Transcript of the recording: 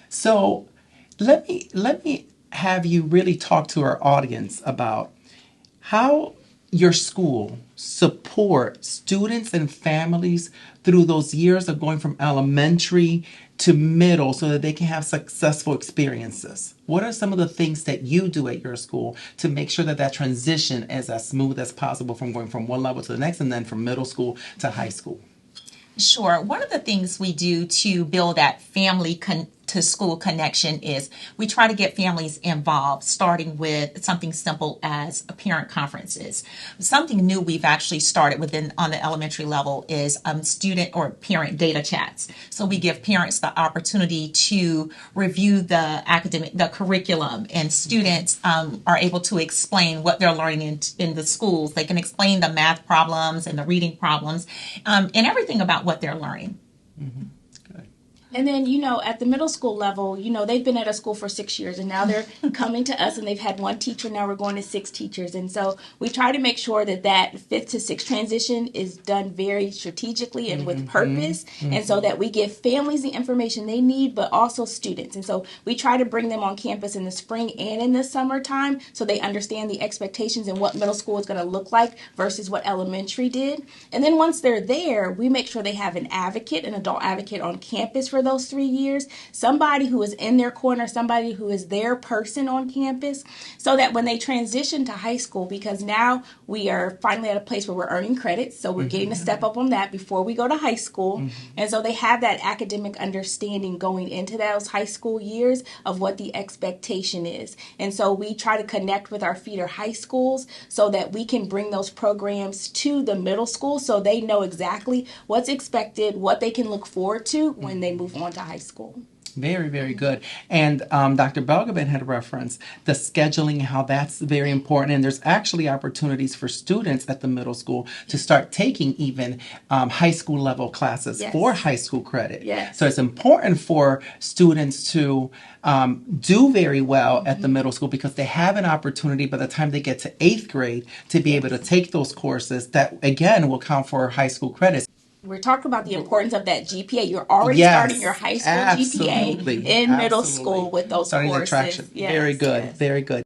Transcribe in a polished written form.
So let me have you really talk to our audience about how your school supports students and families through those years of going from elementary to middle so that they can have successful experiences. What are some of the things that you do at your school to make sure that that transition is as smooth as possible from going from one level to the next and then from middle school to high school? Sure. One of the things we do to build that family to school connection is we try to get families involved, starting with something simple as parent conferences. Something new we've actually started within on the elementary level is student or parent data chats. So we give parents the opportunity to review the curriculum, and students are able to explain what they're learning in the schools. They can explain the math problems and the reading problems, and everything about what they're learning. Mm-hmm. Good. And then, at the middle school level, they've been at a school for 6 years and now they're coming to us and they've had one teacher. Now we're going to 6 teachers. And so we try to make sure that 5th to 6th transition is done very strategically and with purpose. Mm-hmm. And so that we give families the information they need, but also students. And so we try to bring them on campus in the spring and in the summertime so they understand the expectations and what middle school is going to look like versus what elementary did. And then once they're there, we make sure they have an adult advocate on campus for those 3 years, somebody who is in their corner, somebody who is their person on campus, so that when they transition to high school, because now we are finally at a place where we're earning credits, so we're getting a step up on that before we go to high school, and so they have that academic understanding going into those high school years of what the expectation is. And so we try to connect with our feeder high schools so that we can bring those programs to the middle school so they know exactly what's expected, what they can look forward to when they move on to high school. Very, very good. And Dr. Belgabin had referenced the scheduling, how that's very important. And there's actually opportunities for students at the middle school to start taking even high school level classes for high school credit. Yes. So it's important for students to do very well at the middle school because they have an opportunity by the time they get to 8th grade to be able to take those courses that, again, will count for high school credits. We're talking about the importance of that GPA. You're already starting your high school GPA in middle school with those starting courses. Attraction. Very good. Very good.